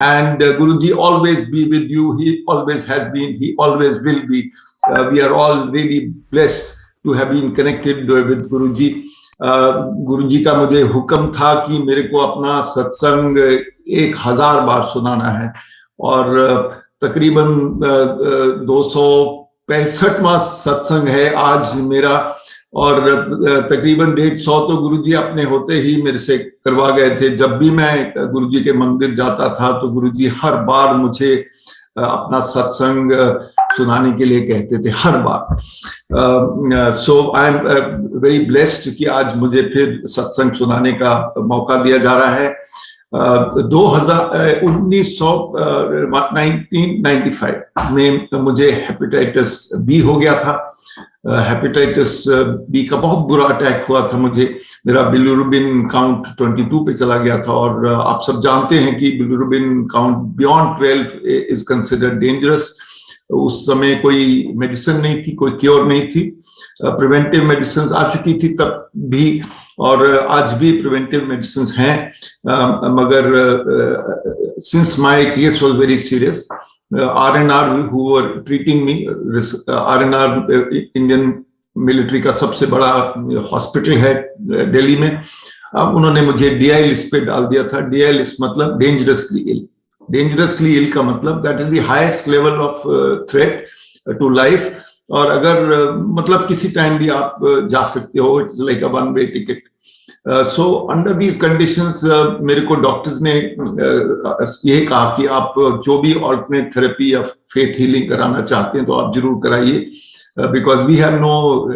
And Guruji always be with you. He always has been. He always will be. We are all really blessed to have been connected with Guruji. गुरुजी का मुझे हुक्म था कि मेरे को अपना सत्संग 1000 बार सुनाना है, और तकरीबन 265वां सत्संग है आज मेरा, और तकरीबन 150 तो गुरुजी अपने होते ही मेरे से करवा गए थे। जब भी मैं गुरुजी के मंदिर जाता था तो गुरुजी हर बार मुझे अपना सत्संग सुनाने के लिए कहते थे, हर बार। सो आई एम वेरी ब्लेस्ड कि आज मुझे फिर सत्संग सुनाने का मौका दिया जा रहा है। 1995 में मुझे हेपेटाइटिस बी हो गया था। हेपेटाइटिस बी का बहुत बुरा अटैक हुआ था मुझे। मेरा बिलिरुबिन काउंट 22 पे चला गया था, और आप सब जानते हैं कि bilirubin count beyond 12 is considered dangerous. उस समय कोई मेडिसिन नहीं थी, कोई क्योर नहीं थी। प्रिवेंटिव मेडिसिन आ चुकी थी तब भी, और आज भी प्रिवेंटिव मेडिसिन हैं, मगर since my case was very serious, RNR who were treating me, RNR Indian military का सबसे बड़ा हॉस्पिटल है दिल्ली में, उन्होंने मुझे DI लिस्ट पे डाल दिया था। DI लिस्ट मतलब डेंजरसली इल। डेंजरसली इल का मतलब that is the highest level of threat to life, और अगर मतलब किसी टाइम भी आप जा सकते हो, it's like a one way ticket. So under these conditions मेरे को डॉक्टर्स ने ये कहा कि आप जो भी ऑल्टरनेट थेरेपी या फेथ हीलिंग कराना चाहते हैं तो आप जरूर कराइए, because we have no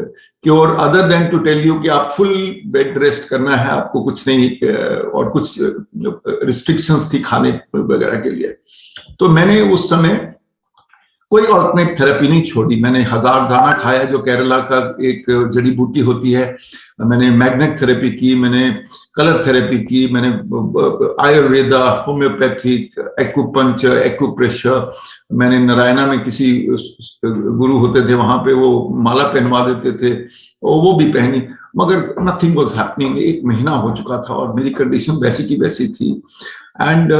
cure other than to tell you कि आप फुल बेड रेस्ट करना है, आपको कुछ नहीं, और कुछ रिस्ट्रिक्शंस थी खाने वगैरह के लिए। तो मैंने उस समय कोई ऑल्टरनेट थेरेपी नहीं छोड़ी। मैंने 1000 दाना खाया जो केरला का एक जड़ी बूटी होती है, मैंने मैग्नेट थेरेपी की, मैंने कलर थेरेपी की, मैंने आयुर्वेदा, होम्योपैथिक, एक्यूपंक्चर, एक्यूप्रेशर, मैंने नारायणा में किसी गुरु होते थे वहां पे वो माला पहनवा देते थे, और वो भी पहनी, मगर नथिंग वाज हैपनिंग। 1 महीना हो चुका था और मेरी कंडीशन वैसी की वैसी थी। And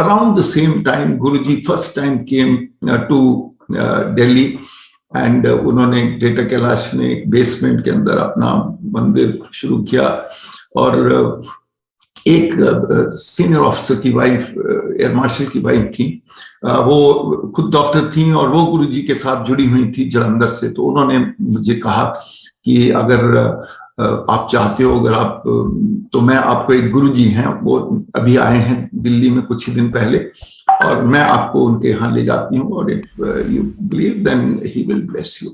around the same time, Guruji first time came to Delhi, and उन्होंने ग्रेटर कैलाश में एक बेसमेंट के अंदर अपना मंदिर शुरू किया, और एक सीनियर ऑफिसर की वाइफ, एयर मार्शल की वाइफ थी, वो खुद डॉक्टर थी और वो गुरुजी के साथ जुड़ी हुई थी जलंधर से। तो उन्होंने मुझे कहा कि अगर आप चाहते हो, अगर आप, तो मैं आपको एक गुरुजी हैं, वो अभी आए हैं दिल्ली में कुछ ही दिन पहले, और मैं आपको उनके यहाँ ले जाती हूँ, और if you believe then he will bless you.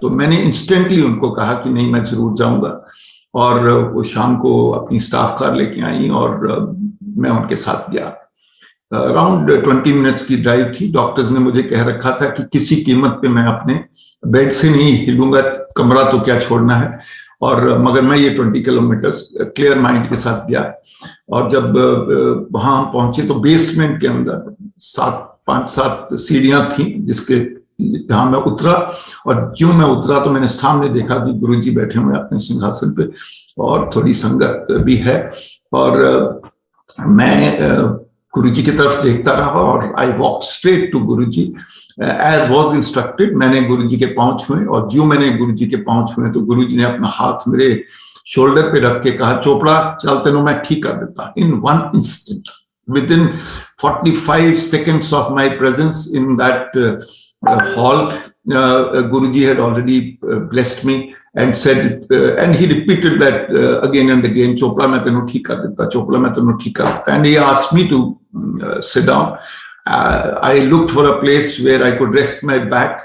तो मैंने इंस्टेंटली उनको कहा कि नहीं, मैं जरूर जाऊंगा, और वो शाम को अपनी स्टाफ कार लेके आई और मैं उनके साथ गया। अराउंड 20 मिनट्स की ड्राइव थी। डॉक्टर्स ने मुझे कह रखा था कि किसी कीमत पे मैं अपने बेड से नहीं हिलूंगा, कमरा तो क्या छोड़ना है, और मगर मैं ये 20 किलोमीटर्स क्लियर माइंड के साथ गया। और जब वहां पहुंचे तो बेसमेंट के अंदर 5-7 सीढ़ियां थी, जिसके जहां मैं उतरा, और ज्यों मैं उतरा तो मैंने सामने देखा कि गुरुजी बैठे हुए अपने सिंहासन पे, और थोड़ी संगत भी है, और मैं गुरुजी की तरफ देखता रहा, और I walk straight to Guruji as was instructed. मैंने गुरुजी के पांव छुए, और ज्यों मैंने गुरुजी के पांव छुए तो गुरुजी ने अपना हाथ मेरे शोल्डर पे रख के कहा, चोपड़ा चल, तेनों मैं ठीक कर देता। In one instant, within 45 seconds of my presence in that hall, Guruji had already blessed me and said, and he repeated that again and again, Chopra मैं तेनों ठीक कर देता, Chopra मैं तेनों ठीक कर देता। And he asked me to sit down. I looked for a place where I could rest my back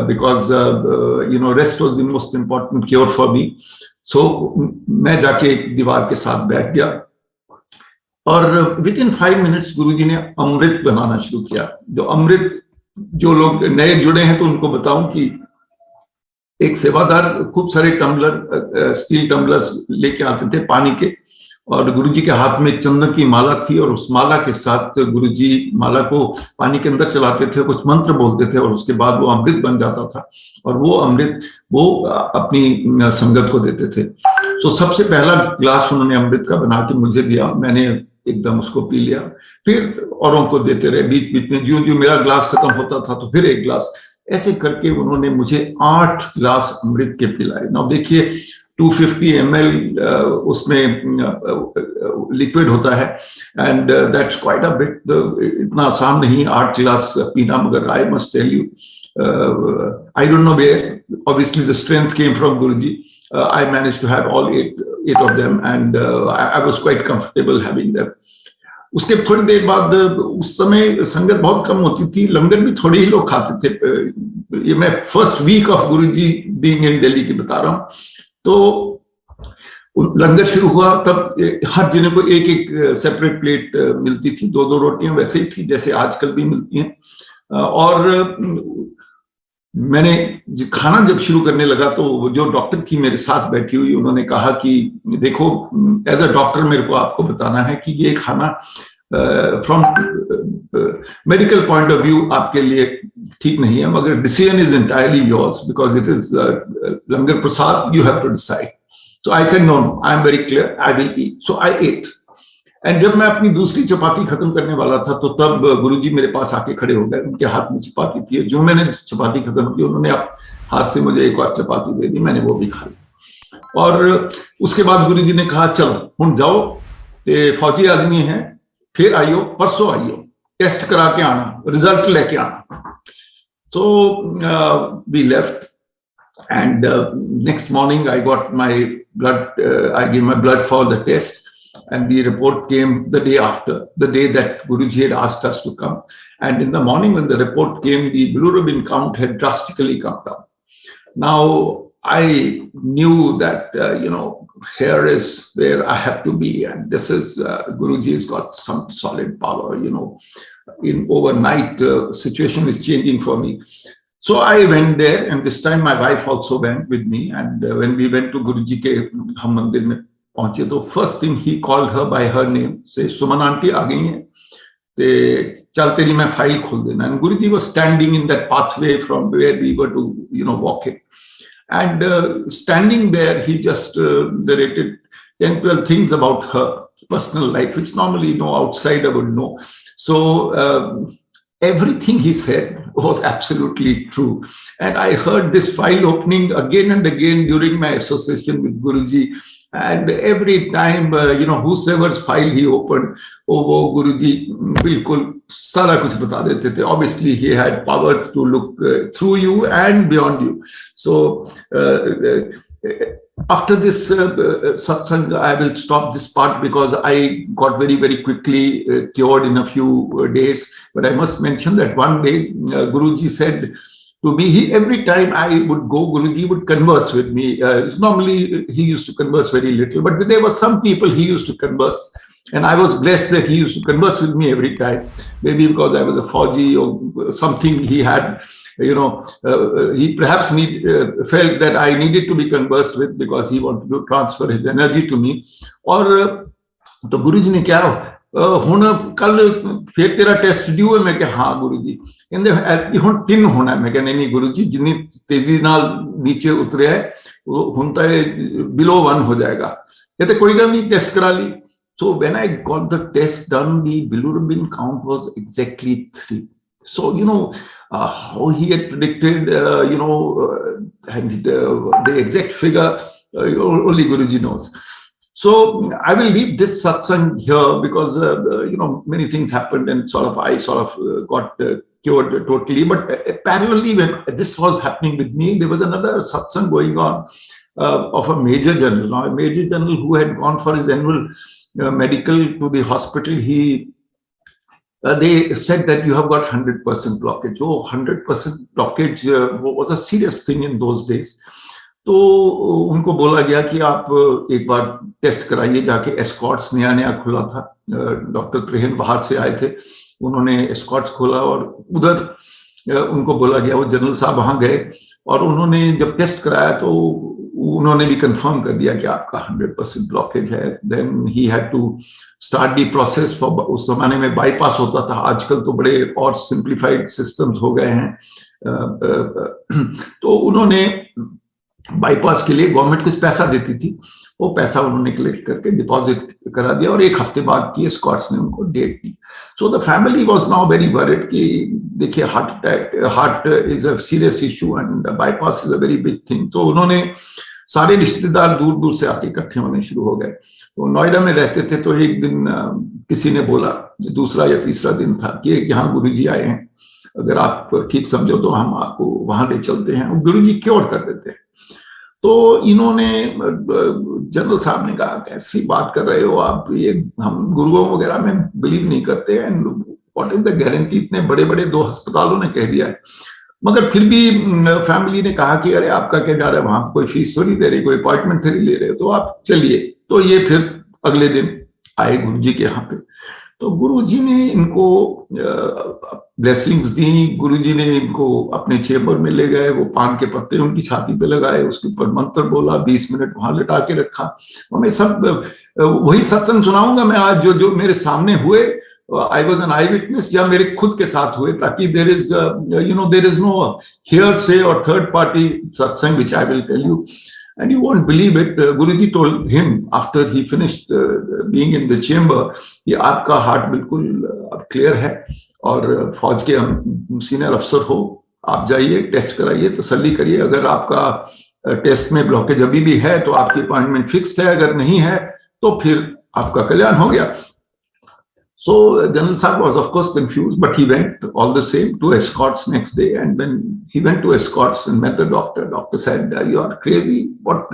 because rest was the most important cure for me. So मैं जाके एक दीवार के साथ बैठ गया, और विदिन 5 मिनट्स गुरुजी ने अमृत बनाना शुरू किया। जो अमृत, जो लोग नए जुड़े हैं तो उनको बताऊं कि एक सेवादार खूब सारे टम्बलर, स्टील टम्बलर्स लेके आते थे पानी के, और गुरुजी के हाथ में चंदन की माला थी, और उस माला के साथ गुरुजी माला को पानी के अंदर चलाते थे, कुछ मंत्र बोलते थे, और उसके बाद वो अमृत बन जाता था, और वो अमृत वो अपनी संगत को देते थे। तो सबसे पहला ग्लास उन्होंने अमृत का बना के मुझे दिया। मैंने एकदम उसको पी लिया, फिर औरों को देते रहे, बीच बीच में जो मेरा ग्लास खत्म होता था तो फिर एक ग्लास, ऐसे करके उन्होंने मुझे 8 ग्लास अमृत के पिलाए। ना देखिए 250 ml उसमें लिक्विड होता है, and that's quite a bit, इतना आसान नहीं 8 ग्लास पीना, मगर I must tell you, I don't know where, obviously the strength came from Guruji. I managed to have all eight of them, and I was quite comfortable having them. उसके थोड़ी देर बाद, उस समय संगत बहुत कम होती थी, लंगर भी थोड़े ही लोग खाते थे। ये मैं first week of Guruji being in Delhi की बता रहा हूँ। तो लंगर शुरू हुआ तब हर जने को एक एक सेपरेट प्लेट मिलती थी, 2-2 रोटियां वैसे ही थी जैसे आजकल भी मिलती हैं। और मैंने खाना जब शुरू करने लगा तो जो डॉक्टर थी मेरे साथ बैठी हुई, उन्होंने कहा कि देखो, एज अ डॉक्टर मेरे को आपको बताना है कि ये खाना from medical point of view आपके लिए ठीक नहीं है, मगर decision is entirely yours because it is langar prasad, you have to decide. So I said no, I am very clear, I will eat. So I ate, and जब मैं अपनी दूसरी चपाती खत्म करने वाला था तो तब गुरुजी मेरे पास आके खड़े हो गए, उनके हाथ में चपाती थी, जो मैंने चपाती खत्म की उन्होंने हाथ से मुझे एक और चपाती दे दी, मैंने वो भी खा ली। और उसके बाद गुरुजी ने कहा चलो हुण जाओ, ते फौजी आदमी है, फिर आइयो, परसों आइयो, टेस्ट करा के आना, रिजल्ट लेके आना। तो we left, and next morning I got my blood, I gave my blood for the test, and the report came the day after, the day that Guruji had asked us to come. And in the morning when the report came, the bilirubin count had drastically come down. Now I knew that here is where I have to be, and this is Guruji has got some solid power. In overnight situation is changing for me. So I went there, and this time my wife also went with me. And when we went to Guruji के हम मंदिर में पहुंचे तो first thing he called her by her name, say Suman aunty आ गई हैं, ते चल तेरी मैं फाइल खोल देना। And Guruji was standing in that pathway from where we were to walking, and standing there he just narrated 10-12 things about her personal life, which normally outsider would know. So everything he said was absolutely true. And I heard this file opening again and again during my association with Guruji. And every time, whosoever's file he opened, वो Guruji बिल्कुल सारा कुछ बता देते थे. Obviously, he had power to look through you and beyond you. So, after this satsang, I will stop this part because I got very, very quickly cured in a few days. But I must mention that one day, Guruji said to me, every time I would go, Guruji would converse with me. Normally, he used to converse very little, but there were some people he used to converse. And I was blessed that he used to converse with me every time. Maybe because I was a Fauji or something he had, he perhaps felt that I needed to be conversed with because he wanted to transfer his energy to me. और तो गुरुजी ने क्या हुण कल फिर तेरा test due है, मैं क्या हाँ गुरुजी, कहते हुण 3 होना है, मैं क्या नहीं गुरुजी जितनी तेजी नाल नीचे उतरे है वो हुण तो बिलो 1 हो जाएगा, कहते कोई गल नहीं टेस्ट करा ली. So when I got the test done, the bilirubin count was exactly 3. So, how he had predicted, and the exact figure, only Guruji knows. So I will leave this satsang here because, many things happened and I got cured totally. But parallelly, when this was happening with me, there was another satsang going on of a major general. Now, a major general who had gone for his annual medical to the hospital, they said that you have got 100% blockage. Oh, 100% blockage was a serious thing in those days. तो उनको बोला गया कि आप एक बार test कराइए जाके. Escorts नया खुला था, डॉक्टर त्रेहन बाहर से आए थे, उन्होंने एस्कॉट्स खोला और उधर उनको बोला गया. वो जनरल साहब वहां गए और उन्होंने जब टेस्ट कराया तो उन्होंने भी कंफर्म कर दिया कि आपका 100% ब्लॉकेज है. Then he had to start the process for, उस जमाने में बाईपास होता था, आजकल तो बड़े और सिंप्लीफाइड सिस्टम्स हो गए हैं. तो उन्होंने बाईपास के लिए गवर्नमेंट कुछ पैसा देती थी, वो पैसा उन्होंने कलेक्ट करके डिपॉजिट करा दिया और 1 हफ्ते बाद की स्कॉट्स ने उनको डेट दी। So the family was now very worried कि देखिए heart is a serious issue and bypass is a very big thing. तो उन्होंने सारे रिश्तेदार दूर दूर से आके इकट्ठे होने शुरू हो गए। तो नोएडा में रहते थे, तो एक दिन किसी ने बोला, दूसरा या तीसरा दिन था, कि यहाँ गुरुजी आए हैं, अगर आप ठीक समझो तो हम आपको वहां ले चलते हैं, गुरुजी क्योर कर देते हैं। तो इन्होंने, जनरल साहब ने कहा, कैसी बात कर रहे हो आप, ये हम गुरुओं वगैरह में बिलीव नहीं करते हैं, व्हाट इज द गारंटी, इतने बड़े बड़े 2 अस्पतालों ने कह दिया है। मगर फिर भी फैमिली ने कहा कि अरे आपका क्या जा रहा है, वहां कोई फीस थोड़ी दे रही, कोई अपॉइंटमेंट थोड़ी ले रहे हो, तो आप चलिए। तो ये फिर अगले दिन आए गुरुजी के यहाँ पे। तो गुरुजी ने इनको ब्लेसिंग्स दी, गुरुजी ने इनको अपने चेंबर में ले गए, वो पान के पत्ते उनकी छाती पे लगाए, उसके ऊपर मंत्र बोला, 20 मिनट वहां लिटा के रखा। और मैं सब वही सत्संग सुनाऊंगा मैं आज, जो जो मेरे सामने हुए, I was an I witness, या मेरे खुद के साथ हुए, ताकि देर इज नो हियर से और थर्ड पार्टी सत्संग which I will tell you. And you won't believe it, Guruji told him after he finished being in the chamber, कि आपका हार्ट बिल्कुल अब क्लियर है और फौज के सीनियर अफसर हो, आप जाइए टेस्ट कराइए, तसल्ली करिए, अगर आपका टेस्ट में ब्लॉकेज अभी भी है तो आपकी अपॉइंटमेंट फिक्स्ड है, अगर नहीं है तो फिर आपका कल्याण हो गया. So General Sahab was of course confused, but he went all the same to escorts next day. And when he went to escorts and met the doctor, doctor said, "You are crazy. What?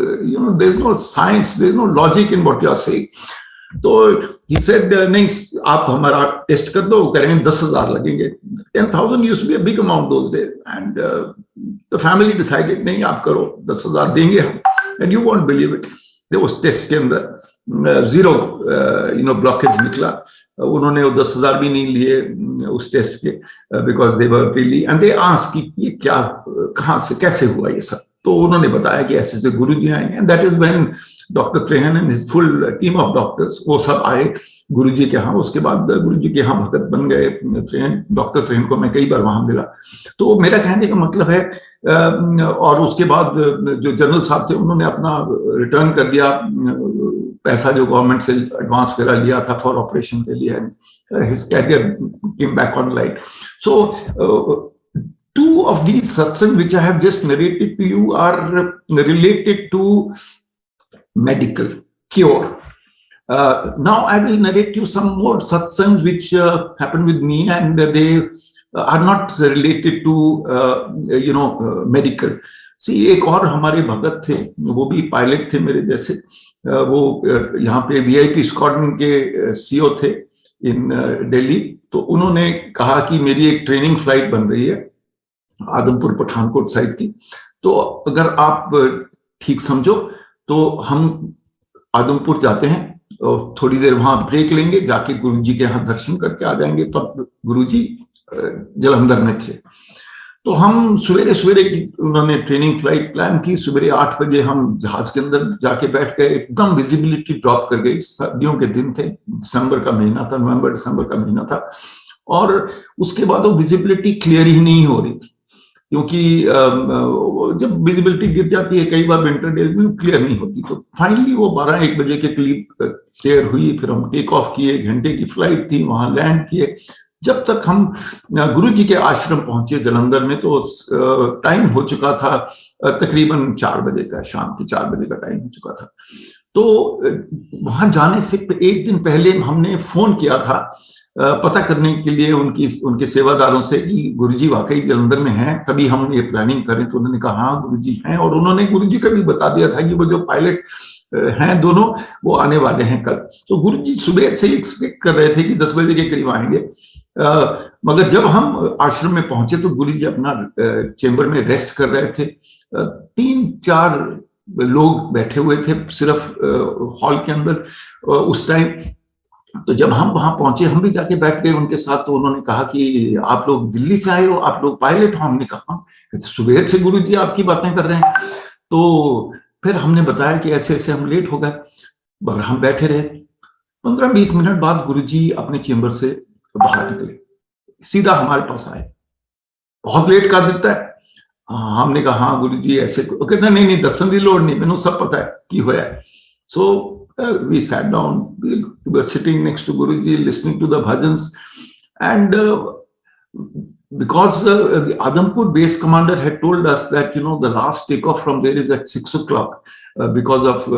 There's no science, there's no logic in what you are saying." So he said, "नहीं, आप हमारा test कर दो, करेंगे 10,000 लगेंगे." 10,000 used to be a big amount those days, and the family decided, नहीं आप करो, 10,000 देंगे हम. And you won't believe it. There was test के अंदर जीरो ब्लॉकेज निकला. उन्होंने वो 10,000 भी नहीं लिए उस टेस्ट के, because they were really, and they asked कि ये क्या, कहाँ से, कैसे हुआ ये सब. तो उन्होंने बताया कि ऐसे से गुरुजी आए, and that is when doctor Trehan and his full team of doctors वो सब आए गुरुजी के यहाँ. उसके बाद गुरुजी के यहाँ भगत बन गए त्रेहन. डॉक्टर त्रेहन को मैं कई बार वहां मिला. तो मेरा कहने का मतलब है, और उसके बाद जो जनरल साहब थे उन्होंने अपना रिटर्न कर दिया पैसा जो गवर्नमेंट से एडवांस वगैरह लिया था फॉर ऑपरेशन के लिए. His career came back on light. So two of these satsang which I have just narrated to you are related to medical cure. Now I will narrate you some more satsangs which happened with me, and they are not related to medical. See, एक और हमारे भगत थे, वो भी pilot थे मेरे जैसे. वो यहाँ पे VIP स्क्वाड्रन के CEO थे इन दिल्ली. तो उन्होंने कहा कि मेरी एक ट्रेनिंग फ्लाइट बन रही है आदमपुर पठानकोट साइड की, तो अगर आप ठीक समझो तो हम आदमपुर जाते हैं और थोड़ी देर वहां ब्रेक लेंगे, जाके गुरुजी के यहाँ दर्शन करके आ जाएंगे. तो गुरुजी जलंधर में थे. तो हम सवेरे सवेरे उन्होंने ट्रेनिंग फ्लाइट प्लान की. सवेरे 8 बजे हम जहाज के अंदर जाके बैठ गए. एकदम विजिबिलिटी ड्रॉप कर गई. सर्दियों के दिन थे, दिसंबर का महीना था, नवंबर दिसंबर का महीना था. और उसके बाद वो विजिबिलिटी क्लियर ही नहीं हो रही थी, क्योंकि जब विजिबिलिटी गिर जाती है कई बार विंटर डेज में क्लियर नहीं होती. तो फाइनली वो 12-1 बजे के करीब क्लियर हुई. फिर हम टेक ऑफ किए, 1 घंटे की फ्लाइट थी, वहां लैंड किए. जब तक हम गुरुजी के आश्रम पहुंचे जलंधर में तो टाइम हो चुका था तकरीबन 4 बजे का, शाम के 4 बजे का टाइम हो चुका था. तो वहां जाने से 1 दिन पहले हमने फोन किया था पता करने के लिए उनके सेवादारों से कि गुरुजी वाकई जलंधर में हैं, तभी हम ये प्लानिंग करें. तो उन्होंने कहा हाँ गुरुजी हैं, और उन्होंने गुरुजी को भी बता दिया था कि वो जो पायलट हैं दोनों वो आने वाले हैं कल. तो गुरुजी सुबह से एक्सपेक्ट कर रहे थे कि 10 बजे के करीब आएंगे. मगर जब हम आश्रम में पहुंचे तो गुरुजी अपना चेंबर में रेस्ट कर रहे थे. 3-4 लोग बैठे हुए थे सिर्फ हॉल के अंदर उस टाइम. तो जब हम वहां पहुंचे, हम भी जाके बैठ गए उनके साथ. तो उन्होंने कहा कि आप लोग दिल्ली से आए हो, आप लोग पायलट हो? हमने कहा सुबह से गुरुजी आपकी बातें कर रहे हैं. तो फिर हमने बताया कि ऐसे ऐसे हम लेट हो गए. मगर हम बैठे रहे. 15-20 मिनट बाद गुरुजी अपने चेंबर से बाहर निकले, सीधा हमारे पास आए. बहुत लेट कर देता है. हमने कहा हाँ गुरुजी ऐसे, कहता नहीं नहीं दसन की लोड़ नहीं, मैंने सब पता है की होया है. So we sat down, we were sitting next to Guruji, listening to the bhajans, and because the Adampur base commander had told us that the last takeoff from there is at 6 o'clock, because of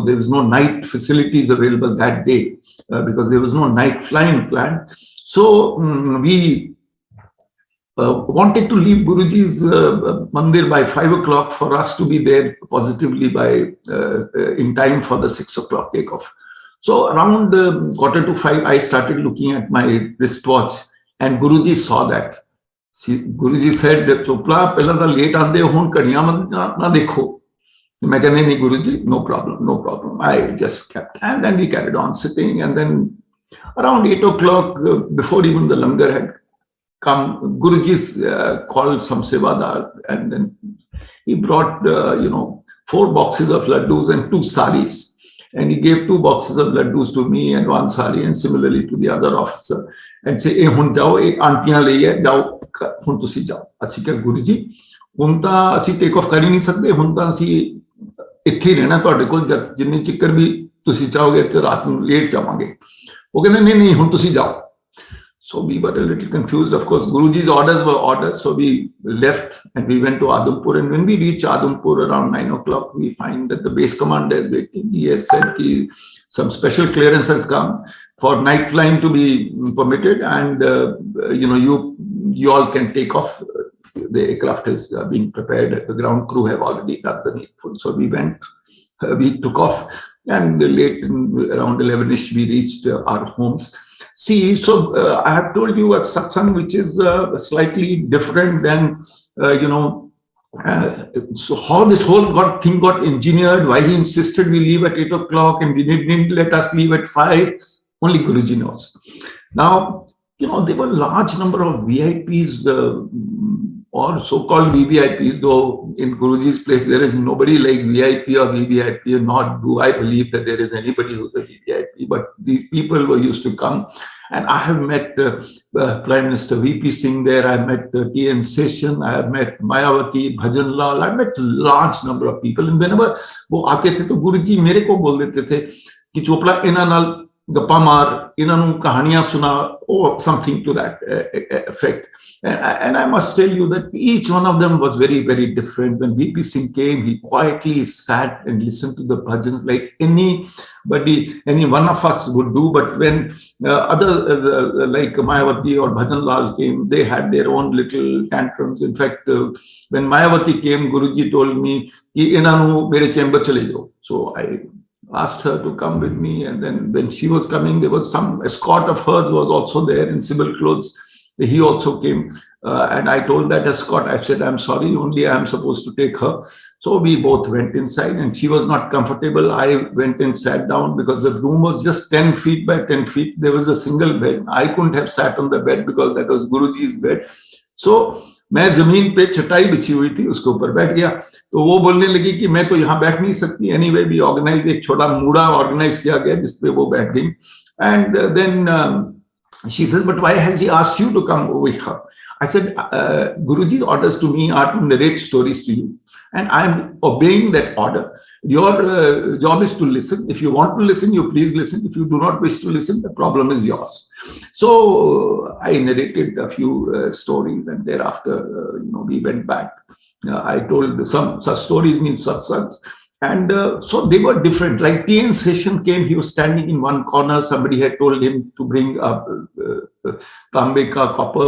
there was no night facilities available that day, because there was no night flying planned. So we wanted to leave Guruji's mandir by 5 o'clock for us to be there positively by in time for the 6 o'clock takeoff. So around 4:45, I started looking at my wristwatch, and Guruji saw that. Guruji said, "Chopra, pehla ta late aande hun kadiyan na dekho." I said, "No, Guruji, no problem, no problem." I just kept, and then we carried on sitting, and then around 8 o'clock, before even the langar had come, Guruji's called some sevadar, and then he brought 4 boxes of laddus and 2 saris, and he gave 2 boxes of laddus to me and 1 sari, and similarly to the other officer, and say, "Hun jao, auntiyan lai hai, jao, hun tusi jao." Asi kya Guruji, hun ta asi take off kar hi nahi sakde, hun ta asi ਇੱਥੇ ਹੀ ਰਹਿਣਾ ਤੁਹਾਡੇ ਕੋਲ, ਜਿੰਨੀ ਚਿੱਕਰ ਵੀ ਤੁਸੀਂ ਚਾਹੋਗੇ ਤੇ ਰਾਤ ਨੂੰ ਲੇਟ ਜਾਵਾਂਗੇ. ਉਹ ਕਹਿੰਦੇ ਨਹੀਂ ਨਹੀਂ ਹੁਣ ਤੁਸੀਂ ਜਾਓ. So we were a little confused. Of course, Guruji's orders were orders. So we left and we went to Adampur. And when we reached Adampur around 9 o'clock, we find that the base commander is waiting. He has said that some special clearance has come for night flying to be permitted, and you all can take off. The aircraft is being prepared. The ground crew have already done the needful. So we went, we took off, and late around 11ish we reached our homes. See, so I have told you a satsang which is slightly different than, so how this whole thing got engineered, why he insisted we leave at 8 o'clock and we didn't let us leave at 5, only Guruji knows. Now, there were a large number of VIPs or so-called VVIPs, though in Guruji's place there is nobody like VIP or VVIP, nor do I believe that there is anybody who's a VVIP, but these people were used to come. And I have met Prime Minister VP Singh there, I have met TN Session, I have met Mayawati, Bhajan Lal, I have met a large number of people. And whenever वो आते थे तो Guruji मेरे को बोल देते थे कि चोपड़ा इना नाल गप्पा मार, इन्होंने कहानियां सुना, or something to that effect. And I must tell you that each one of them was very, very different. When VP Singh came, he quietly sat and listened to the bhajans like anybody, any one of us would do. But when other like Mayawati or Bhajan Lal came, they had their own little tantrums. In fact, when Mayawati came, Guruji told me, "Ki inanu mere chamber chale jao." So I asked her to come with me, and then when she was coming, there was some escort of hers was also there in civil clothes. He also came, and I told that escort, I said, "I'm sorry, only I am supposed to take her." So we both went inside, and she was not comfortable. I went and sat down because the room was just 10 feet by 10 feet. There was a single bed. I couldn't have sat on the bed because that was Guruji's bed. So मैं जमीन पे चटाई बिछी हुई थी, उसके ऊपर बैठ गया. तो वो बोलने लगी कि मैं तो यहाँ बैठ नहीं सकती. Anyway, we organized एक छोटा मूड़ा ऑर्गेनाइज किया गया जिसपे वो बैठ गई. And then she says, "But why has he asked you to come over here?" I said, "Guruji's orders to me are to narrate stories to you, and I'm obeying that order. Your job is to listen. If you want to listen, you please listen. If you do not wish to listen, the problem is yours." So I narrated a few stories, and thereafter, we went back. I told some such stories means satsangs. And so they were different. Like TN Session came, he was standing in one corner. Somebody had told him to bring a Tambe ka copper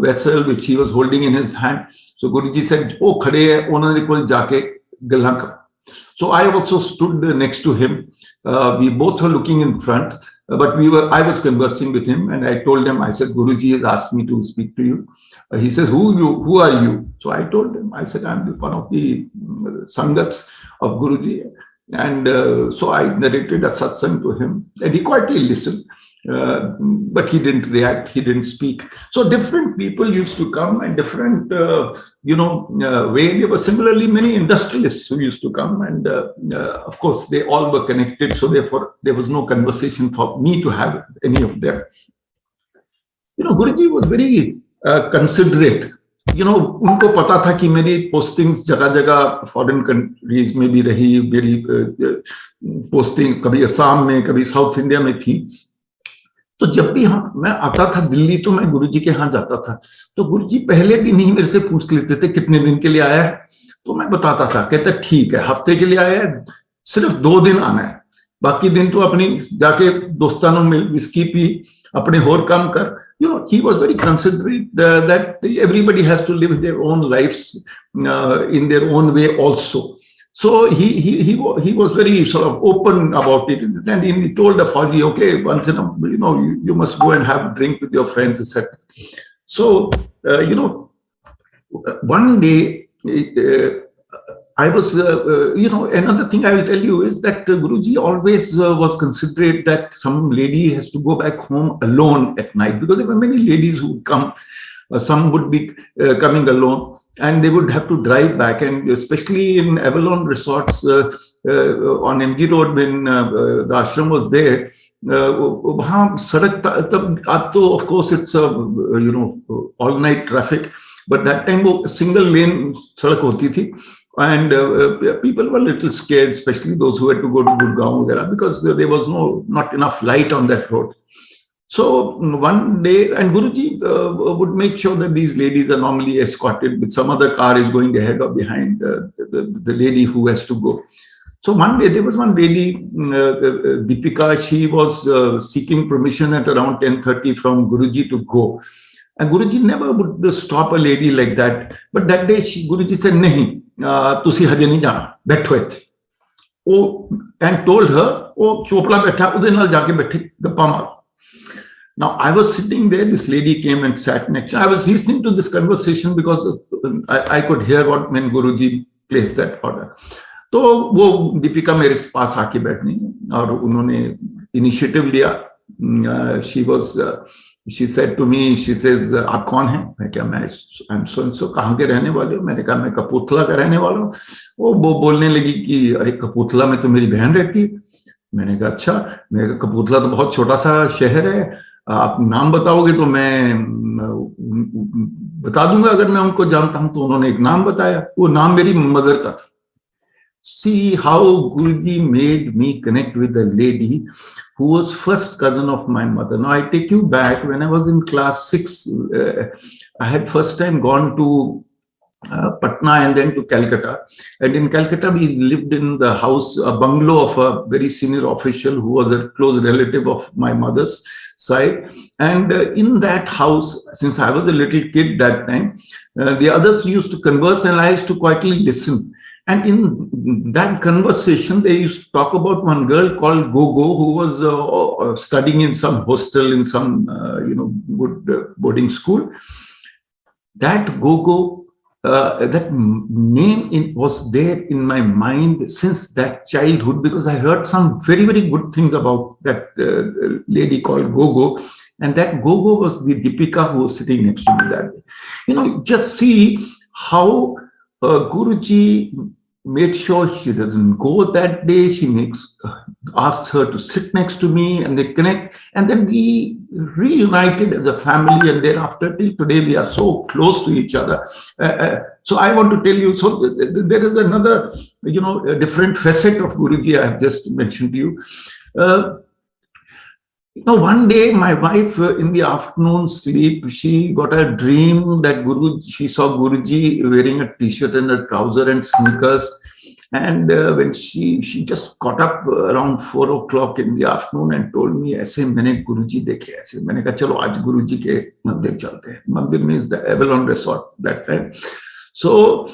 vessel, which he was holding in his hand. So Guruji said, "Oh, khade hai, onane kol jaake gallan kar." So I also stood next to him. We both were looking in front, but I was conversing with him, and I told him, I said, "Guruji has asked me to speak to you." He says, "Who are you?" So I told him, I said, "I'm one of the Sangats of Guruji." And so I narrated a satsang to him, and he quietly listened, but he didn't react, he didn't speak. So different people used to come, and different, way. There were similarly many industrialists who used to come, and of course they all were connected. So therefore there was no conversation for me to have any of them. Guruji was very considerate. उनको पता था कि मेरी postings जगह जगह foreign countries में भी रही, मेरी पोस्टिंग कभी असम में, कभी साउथ इंडिया में थी। तो जब भी मैं आता था दिल्ली, तो मैं गुरुजी के यहाँ जाता था, तो गुरुजी पहले दिन ही मेरे से पूछ लेते थे कितने दिन के लिए आया है। तो मैं बताता था, कहते ठीक है, हफ्ते के लिए आया है, सिर्फ 2 दिन आना है, बाकी दिन तो अपनी जाके दोस्तानों में विस्की पी, अपने और काम कर। He was very considerate that everybody has to live their own lives in their own way also. So he was very sort of open about it, and he told the Fauji, okay, once in a, you must go and have a drink with your friends, etc. So one day I was, another thing I will tell you is that Guruji always was considerate that some lady has to go back home alone at night, because there were many ladies who would come, some would be coming alone, and they would have to drive back. And especially in Avalon resorts on MG Road, when the ashram was there, of course it's all night traffic, but that time wo single lane sadak hoti thi. And people were a little scared, especially those who had to go to Gurgaon, because there was not enough light on that road. So one day, and Guruji would make sure that these ladies are normally escorted with some other car is going ahead or behind the lady who has to go. So one day there was one lady, Deepika, she was seeking permission at around 10:30 from Guruji to go. And Guruji never would stop a lady like that. But that day Guruji said, nahi, tusi haje nahi jana, baitho itthe. And told her, Chopra baitha, ude naal jaake baithi, gappa maro. Now I was sitting there, this lady came and sat next to me. I was listening to this conversation because I could hear what when Guruji placed that order. तो वो दीपिका मेरे पास आके बैठनी और उन्होंने initiative लिया. She said to me, she says, आप कौन हैं? मैं क्या, मैं I'm so and so, कहाँ के रहने वाले हो? मैंने कहा मैं कपूरथला का रहने वाला हूँ. वो बोलने लगी कि अरे कपूरथला में तो मेरी बहन रहती है. मैंने कहा अच्छा. मैंने कहा कपूरथला तो बहुत छोटा सा शहर है, आप नाम बताओगे तो मैं बता दूंगा अगर मैं उनको जानता हूं. तो उन्होंने एक नाम बताया, वो नाम मेरी मदर का था. See how Guruji made me connect with a lady who was first cousin of my mother. Now I take you back, when I was in class 6, I had first time gone to Patna and then to Calcutta. And in Calcutta, we lived in the house, a bungalow of a very senior official who was a close relative of my mother's side. And in that house, since I was a little kid that time, the others used to converse and I used to quietly listen. And in that conversation, they used to talk about one girl called Gogo, who was studying in some hostel in some, good boarding school. That Gogo, that name was there in my mind since that childhood, because I heard some very, very good things about that lady called Gogo. And that Gogo was the Deepika who was sitting next to me that day. Just see how Guruji made sure she doesn't go that day. She asks her to sit next to me and they connect. And then we reunited as a family, and thereafter till today we are so close to each other. So I want to tell you, so there is another, a different facet of Guruji I have just mentioned to you. One day my wife in the afternoon sleep, she got a dream that she saw Guruji wearing a t-shirt and a trouser and sneakers. And when she just got up around 4 o'clock in the afternoon and told me, ऐसे मैंने Guruji देखे ऐसे. मैंने कहा चलो आज Guruji के मंदिर चलते हैं. मंदिर means the Avalon Resort that time. So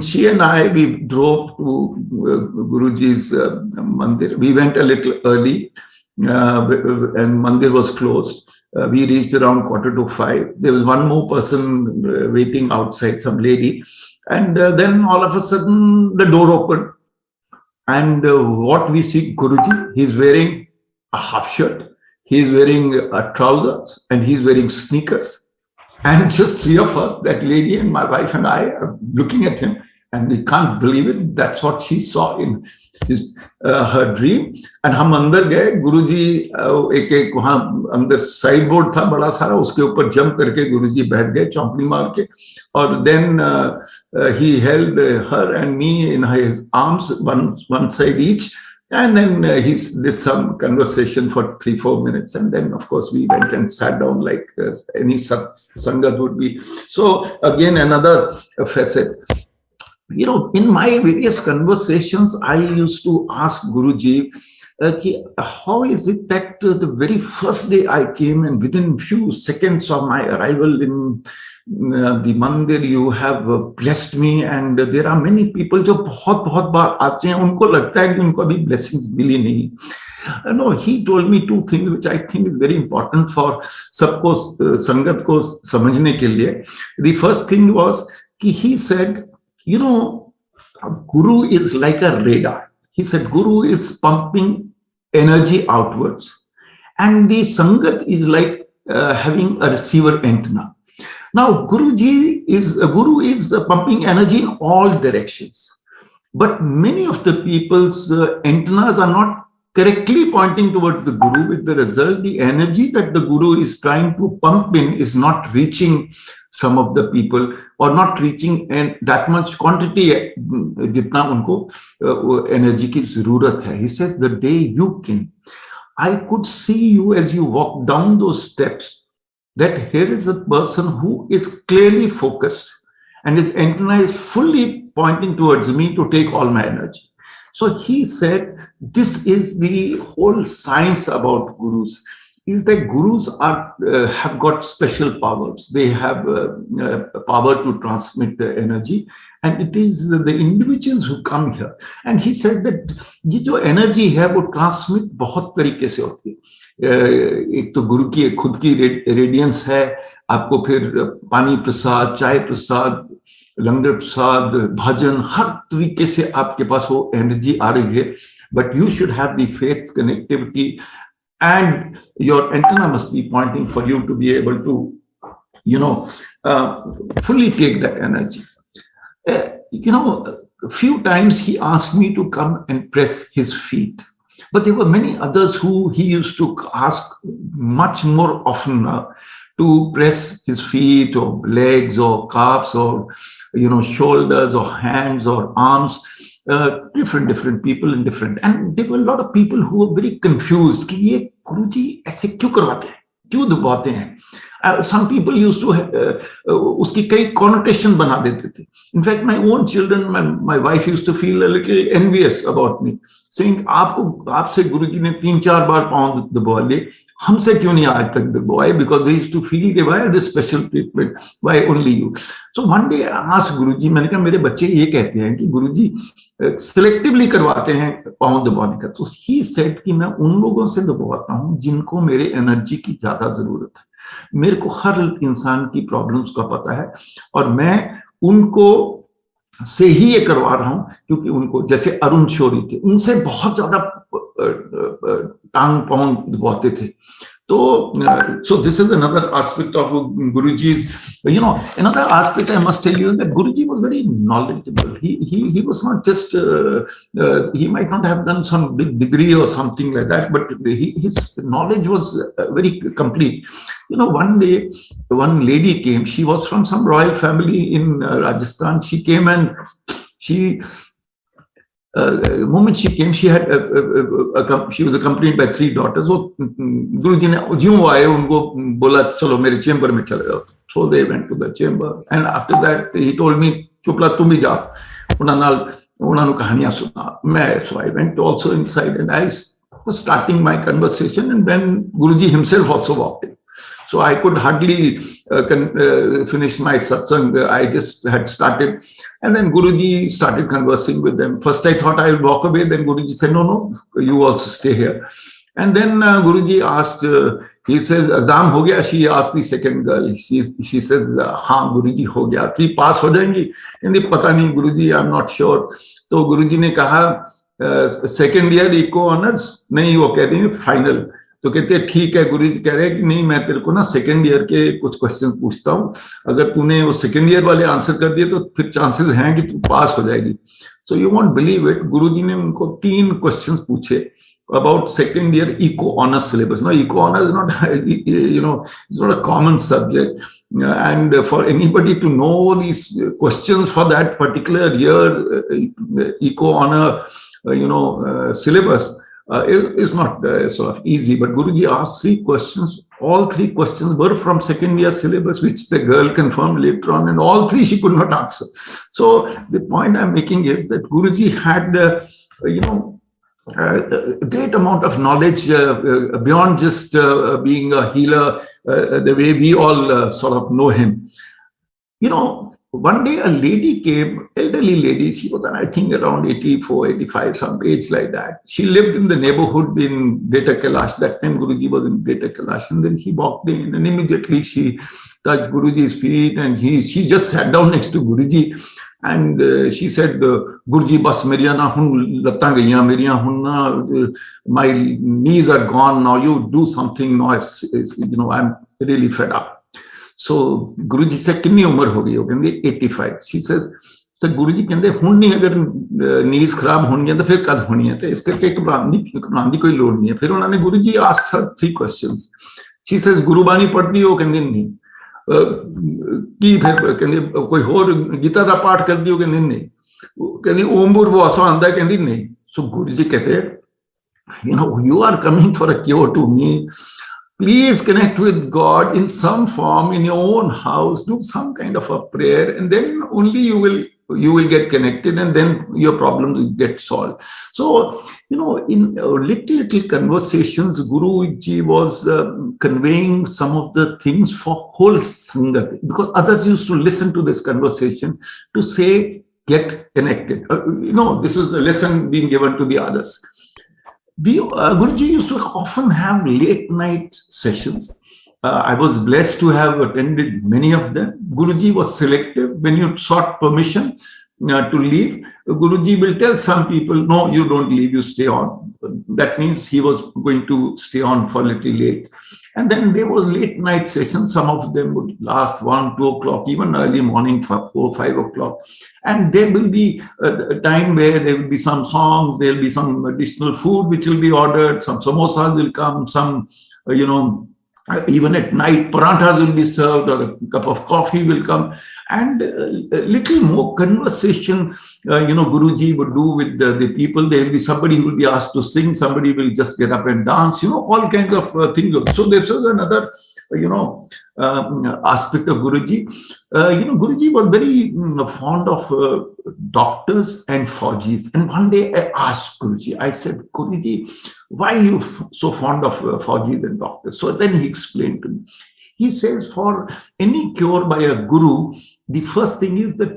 she and I, we drove to Guruji's mandir. We went a little early. And mandir was closed. We reached around 4:45. There was one more person waiting outside, some lady. And then all of a sudden the door opened. And what we see, Guruji, he's wearing a half shirt. He's wearing a trousers and he's wearing sneakers. And just 3 of us, that lady and my wife and I, are looking at him. and we can't believe it. That's what she saw in her dream. And हम अंदर गए, गुरुजी एक वहां अंदर side board था बड़ा सारा, उसके ऊपर जंप करके गुरुजी बैठ गए चौंपड़ी मार के, और then he held her and me in his arms, one side each, and then he did some conversation for 3-4 minutes, and then of course we went and sat down like any Sangat would be. So again, another facet. You know, in my various conversations, I used to ask Guruji, how is it that the very first day I came and within few seconds of my arrival in the mandir, you have blessed me, and there are many people जो बहुत बार आते हैं, उनको लगता है कि उनको अभी blessings मिली नहीं. No, he told me two things which I think is very important for सबको संगत को समझने के लिए. The first thing was कि he said, you know, Guru is like a radar. He said Guru is pumping energy outwards, and the Sangat is like having a receiver antenna. Now, Guru is pumping energy in all directions, but many of the people's antennas are not correctly pointing towards the Guru, with the result the energy that the Guru is trying to pump in is not reaching some of the people, or not reaching that much quantity जितना उनको energy की जरूरत है. He says the day you came, I could see you as you walk down those steps, that here is a person who is clearly focused and his antenna is fully pointing towards me to take all my energy. So he said, this is the whole science about Gurus, is that Gurus are have got special powers. They have power to transmit the energy, and it is the individuals who come here. And he said that ये जो energy है वो transmit बहुत तरीके से होती है. एक तो गुरु की खुद की रेडियंस है, आपको फिर पानी प्रसाद, चाय प्रसाद, लंगर प्रसाद, भजन, हर तरीके से आपके पास वो एनर्जी आ रही है. But you should have the faith connectivity, and your antenna must be pointing for you to be able to, you know, fully take that energy. You know, a few times he asked me to come and press his feet, but there were many others who he used to ask much more often to press his feet or legs or calves or, you know, shoulders or hands or arms. Different people in different, and there were a lot of people who were very confused कि ये गुरुजी ऐसे क्यों करवाते हैं, क्यों दबाते हैं. Some people used to उसकी कई connotation बना देते थे. In fact, my own children, my wife used to feel a little envious about me, saying आपसे गुरुजी ने 3-4 बार पाँव दबा लिए, हमसे क्यों नहीं आज तक दबाए, because they used to feel कि why this special treatment, why only you. So one day I asked गुरुजी, मैंने कहा मेरे बच्चे ये कहते हैं कि गुरुजी selectively करवाते हैं पाँव दबाने का. तो he said कि मैं उन लोगों से दबाता हूँ जिनको मेरे एनर्जी की ज्यादा जरूरत है. मेरे को हर इंसान की प्रॉब्लम्स का पता है, और मैं उनको से ही ये करवा रहा हूं, क्योंकि उनको जैसे अरुण शौरी थे, उनसे बहुत ज्यादा टांग पांव दबाते थे. So this is another aspect of Guruji's, you know, another aspect I must tell you is that Guruji was very knowledgeable. He was not just, he might not have done some big degree or something like that, but his knowledge was very complete. You know, one day, one lady came, she was from some royal family in Rajasthan. She came and she, the moment she came, she had she was accompanied by 3 daughters. So Guruji ne ज्यों आए उनको बोला चलो मेरे chamber में चले जाओ. So they went to the chamber, and after that he told me चुपला तुम ही जाओ, उन्होंने कहानियां सुना. मैं, so I went also inside and I was starting my conversation, and then Guruji himself also walked in. So I could hardly finish my satsang. I just had started, and then Guruji started conversing with them. First I thought I would walk away, then Guruji said, no, you also stay here. And then Guruji asked, he says, exam ho gaya? She asked the second girl. She says, हाँ Guruji हो गया. थी पास हो जाएंगी? कहती पता नहीं Guruji, I'm not sure. तो Guruji ने कहा second year eco honors नहीं, वो कह रही है final. तो कहते हैं ठीक है, गुरुजी कह रहे हैं कि नहीं, मैं तेरे को ना सेकेंड ईयर के कुछ क्वेश्चन पूछता हूँ, अगर तूने वो सेकेंड ईयर वाले आंसर कर दिए तो फिर चांसेस हैं कि तू पास हो जाएगी। So you won't believe it, गुरुजी ने उनको 3 क्वेश्चन पूछे about second year eco honors syllabus. Now, eco honors is not, it's not a common subject, and for anybody to know these questions for that particular year eco honor, syllabus is not sort of easy. But Guruji asked 3 questions. All 3 questions were from second year syllabus, which the girl confirmed later on, and all 3 she could not answer. So the point I'm making is that Guruji had, a great amount of knowledge beyond just being a healer, the way we all sort of know him. One day a lady came, elderly lady, she was I think around 84, 85, some age like that. She lived in the neighborhood in Greater Kailash. That time Guruji was in Greater Kailash, and then she walked in and immediately she touched Guruji's feet, and she just sat down next to Guruji. And she said, Guruji, bas meriya na hun lattan gayiyan, meriya hun na, my knees are gone now, you do something now, I'm really fed up. So Guruji said, कितनी उम्र हो गई हो? कहंदे 85. She says, तो गुरुजी कहंदे हुण नहीं, अगर नीज खराब होनी है तो फिर कद होनी है, तो इस करके घबराने की कोई लोड़ नहीं है। फिर उन्होंने गुरुजी asked her 3 questions. She says, Gurbani पढ़ती हो? कहंदे नहीं। की फिर कहंदे कोई होर गीता दा पाठ करदी हो? कहंदे नहीं। कहंदी ओम भूर्भुवः आंदा? कहंदी नहीं। So गुरुजी कहते, you are coming for a cure to me. Please connect with God in some form in your own house. Do some kind of a prayer, and then only you will get connected, and then your problems will get solved. So, in little conversations, Guruji was conveying some of the things for whole Sangat, because others used to listen to this conversation to say, get connected. This is the lesson being given to the others. Guruji used to often have late night sessions. I was blessed to have attended many of them. Guruji was selective. When you sought permission to leave, Guruji will tell some people, no, you don't leave, you stay on. That means he was going to stay on for a little late. And then there was late night sessions. Some of them would last 1, 2 o'clock, even early morning, 4, 5 o'clock. And there will be a time where there will be some songs, there will be some additional food which will be ordered, some samosas will come, some, even at night, paranthas will be served, or a cup of coffee will come, and a little more conversation, Guruji would do with the people. There will be somebody who will be asked to sing, somebody will just get up and dance, all kinds of things. So this was another, aspect of Guruji. Guruji was very fond of doctors and Faujis. And one day I asked Guruji, I said, Guruji, why are you so fond of Faujis and doctors? So then he explained to me. He says, for any cure by a guru, the first thing is that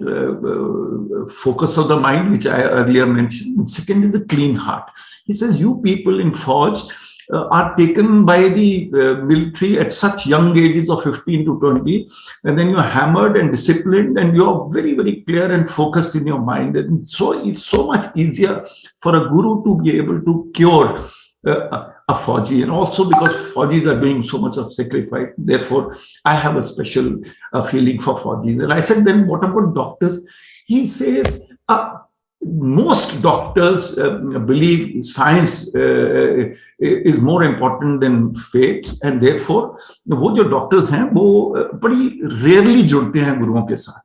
focus of the mind, which I earlier mentioned. And second is the clean heart. He says, you people in Fauj are taken by the military at such young ages of 15 to 20, and then you're hammered and disciplined, and you're very, very clear and focused in your mind. And so it's so much easier for a guru to be able to cure a Fauji, and also because Faujis are doing so much of sacrifice. Therefore, I have a special feeling for Faujis. And I said, then what about doctors? He says, most doctors believe science is more important than faith, and therefore वो जो doctors हैं वो बड़ी rarely जुड़ते हैं गुरुओं के साथ.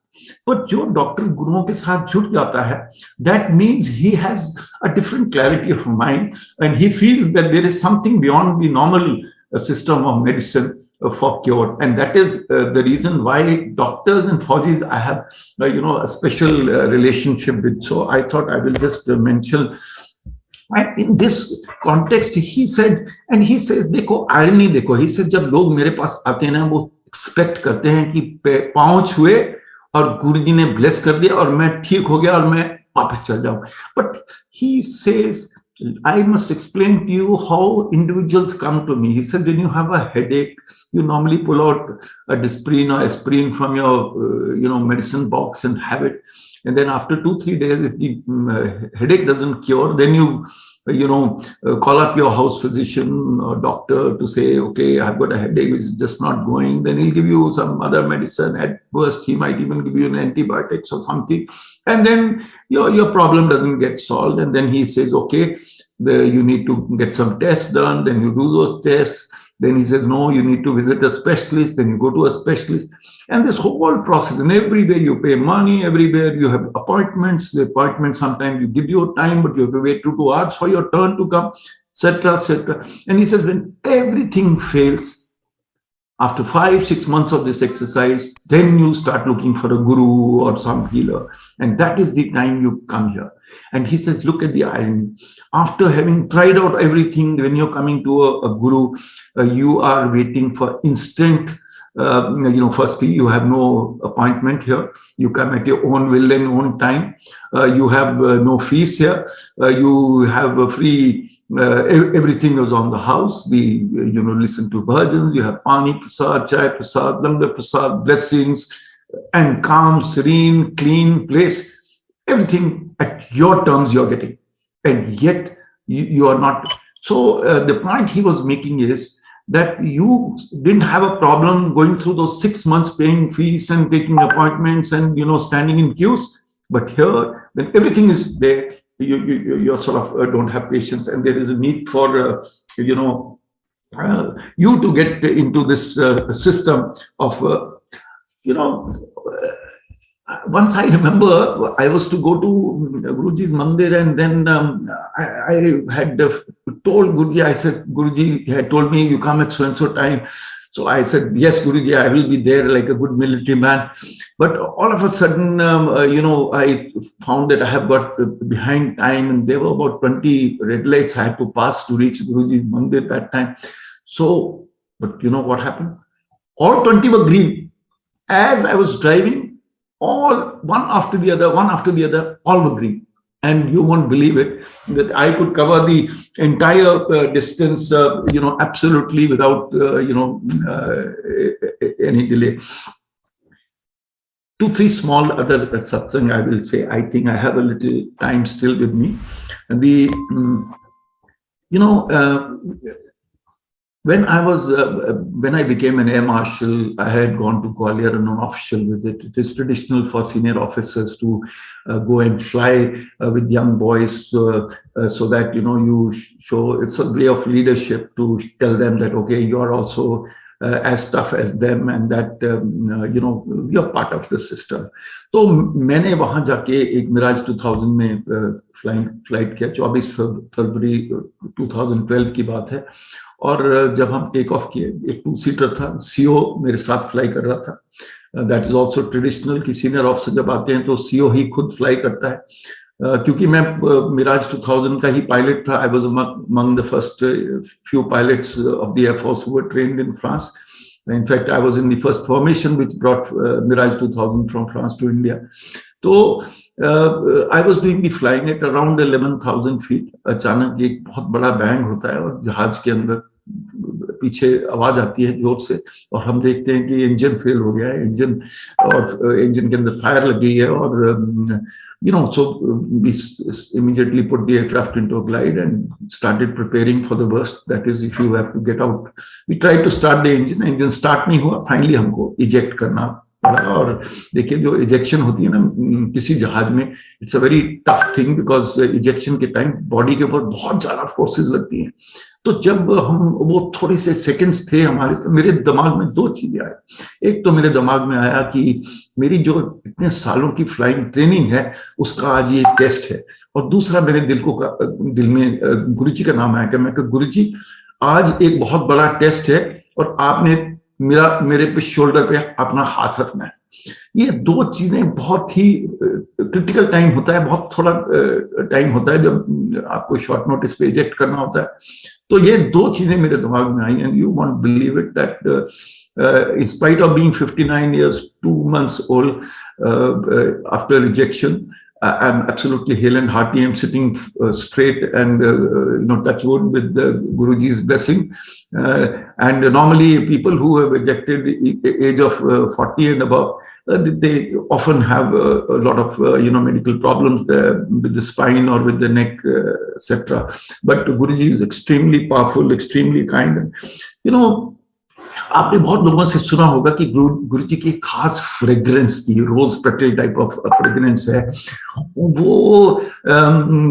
But जो doctor गुरुओं के साथ जुड़ जाता है, that means he has a different clarity of mind, and he feels that there is something beyond the normal system of medicine for cure. And that is the reason why doctors and Faujis I have a special relationship with. So I thought I will just mention. And in this context, he said, and he says, देखो irony देखो, he said, जब लोग मेरे पास आते हैं ना, वो expect करते हैं कि पाँव छुए और गुरुजी ने bless कर दिया और मैं ठीक हो गया और मैं वापस चल जाऊं. But he says, I must explain to you how individuals come to me. He said, when you have a headache, you normally pull out a Disprin or aspirin from your, medicine box and have it. And then after 2-3 days, if the headache doesn't cure, then you call up your house physician or doctor to say, okay, I've got a headache, it's just not going. Then he'll give you some other medicine. At worst, he might even give you an antibiotics or something. And then your problem doesn't get solved. And then he says, okay, you need to get some tests done. Then you do those tests. Then he says, no, you need to visit a specialist. Then you go to a specialist. And this whole process, and everywhere you pay money, everywhere you have appointments. The appointment, sometimes you give you time, but you have to wait 2 hours for your turn to come, etc., etc. And he says, when everything fails, after 5-6 months of this exercise, then you start looking for a guru or some healer. And that is the time you come here. And he says, look at the irony. After having tried out everything, when you're coming to a guru, you are waiting for instant, firstly, you have no appointment here. You come at your own will and own time. You have no fees here. You have a free, everything is on the house. Listen to bhajans. You have pani prasad, chai prasad, langar prasad, blessings, and calm, serene, clean place. Everything at your terms you're getting, and yet you are not. So the point he was making is that you didn't have a problem going through those 6 months paying fees and taking appointments and standing in queues. But here, when everything is there, you sort of don't have patience, and there is a need for you to get into this system of once I remember, I was to go to Guruji's Mandir, and then I had told Guruji, I said, Guruji had told me, you come at so-and-so time. So I said, yes, Guruji, I will be there like a good military man. But all of a sudden, I found that I have got behind time, and there were about 20 red lights I had to pass to reach Guruji's Mandir that time. So, but you know what happened? All 20 were green. As I was driving, all one after the other, all were green. And you won't believe it, that I could cover the entire distance, absolutely without, any delay. 2-3 small other satsang, I will say. I think I have a little time still with me. And when I became an Air Marshal, I had gone to Gwalior on an official visit. It is traditional for senior officers to go and fly with young boys so that, you show, it's a way of leadership to tell them that, okay, you are also as tough as them, and that, you're part of the system. तो मैंने वहाँ जाके एक मिराज 2000 में flight किया, 24 फरवरी 2012 की बात है. और जब हम टेक ऑफ किए, एक 2-सीटर था, सीओ मेरे साथ फ्लाई कर रहा था. दैट इज ऑल्सो ट्रेडिशनल कि सीनियर ऑफिसर जब आते हैं तो सीओ ही खुद फ्लाई करता है. क्योंकि मैं मिराज 2000 का ही पायलट था. I was among the first few pilots of the air force who were trained in France. In fact, I was in the first formation which brought Mirage 2000 from France to India. So I was doing the flying at around 11,000 feet. अचानक एक बहुत बड़ा bang होता है और जहाज के अंदर पीछे आवाज आती है जोर से, और हम देखते हैं कि इंजन फेल हो गया है, इंजन के अंदर फायर लग गई है. और so we immediately put the aircraft into a glide and started preparing for the worst. That is, if you have to get out. We tried to start the engine start नहीं हुआ. Finally हमको eject करना पड़ा. और देखिए, जो ejection होती है ना किसी जहाज में, it's a very tough thing because ejection के टाइम बॉडी के ऊपर बहुत ज्यादा फोर्सेस लगती हैं. तो जब हम वो थोड़े से सेकंड्स थे हमारे, तो मेरे दिमाग में 2 चीजें आई. एक तो मेरे दिमाग में आया कि मेरी जो इतने सालों की फ्लाइंग ट्रेनिंग है उसका आज ये टेस्ट है. और दूसरा मेरे दिल में गुरुजी का नाम आया कि मैं गुरुजी, आज एक बहुत बड़ा टेस्ट है और आपने मेरे पे शोल्डर पे अपना हाथ रखना है. ये 2 चीजें बहुत ही क्रिटिकल टाइम होता है, बहुत थोड़ा टाइम होता है जब आपको शॉर्ट नोटिस पे इजेक्ट करना होता है. तो ये 2 चीजें मेरे दिमाग में आई. And you won't believe it that in spite of being 59 years, 2 months old, after rejection, I'm absolutely hale and hearty. I'm sitting straight and touch wood with the Guruji's blessing. And normally people who have rejected age of 40 and above, they often have a lot of medical problems with the spine or with the neck, etc. But Guruji is extremely powerful, extremely kind. And, आपने बहुत लोगों से सुना होगा कि गुरुजी की खास fragrance थी, rose petal type of fragrance है वो।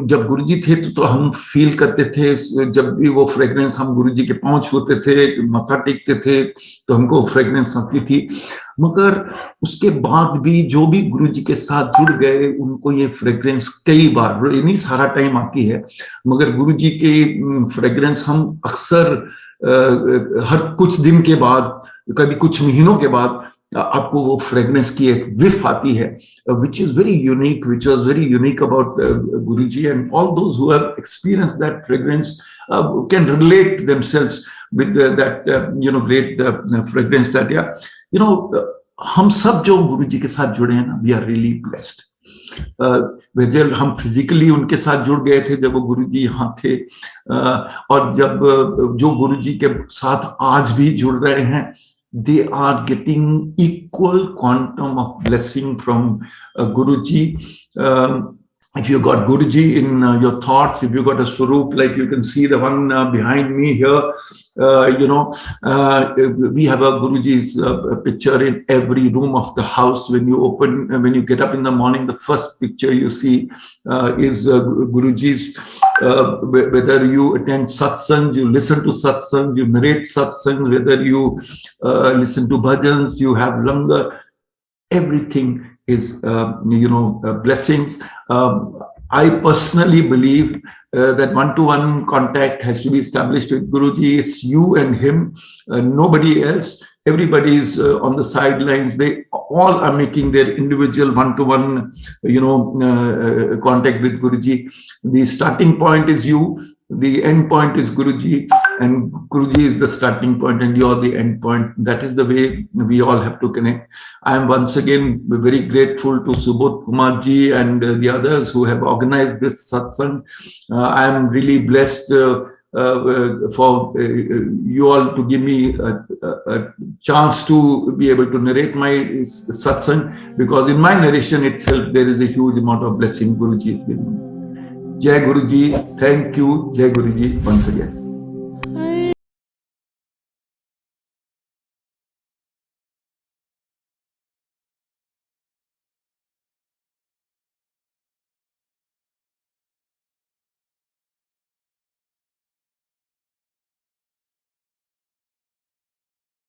जब गुरुजी थे तो हम फील करते थे, जब भी वो फ्रेग्रेंस हम गुरुजी के पांव छूते थे, माथा टेकते थे तो हमको फ्रेग्रेंस आती थी। मगर उसके बाद भी जो भी गुरुजी के साथ जुड़ गए उनको ये फ्रेग्रेंस कई बार, नहीं सारा टाइम आती है, मगर गुरुजी की फ्रेग्रेंस हम अक्सर हर कुछ दिन के बाद, कभी कुछ महीनों के बाद आपको वो फ्रेग्रेंस की एक विफ आती है, which is very unique, which was very unique about Guruji, and all those who have experienced that fragrance can relate themselves with that great fragrance that हम सब जो गुरुजी के साथ जुड़े हैं ना, we are really blessed. वैसे हम फिजिकली उनके साथ जुड़ गए थे जब वो गुरुजी यहाँ थे, और जब जो गुरुजी के साथ आज भी जुड़ रहे हैं, they are getting equal quantum of blessing from Guruji. If you got Guruji in your thoughts, if you got a swaroop, like you can see the one behind me here, we have a Guruji's picture in every room of the house. When you get up in the morning, the first picture you see is Guruji's. Whether you attend satsang, you listen to satsang, you narrate satsang, whether you listen to bhajans, you have langar, everything is blessings. I personally believe that one-to-one contact has to be established with Guruji. It's you and him, nobody else. Everybody is on the sidelines. They all are making their individual one-to-one, contact with Guruji. The starting point is you. The end point is Guruji, and Guruji is the starting point and you're the end point. That is the way we all have to connect. I am once again very grateful to Subodh Kumar ji and the others who have organized this satsang. I am really blessed for you all to give me a chance to be able to narrate my satsang, because in my narration itself there is a huge amount of blessing Guruji is giving me. Jai Guruji, thank you, Jai Guruji once again.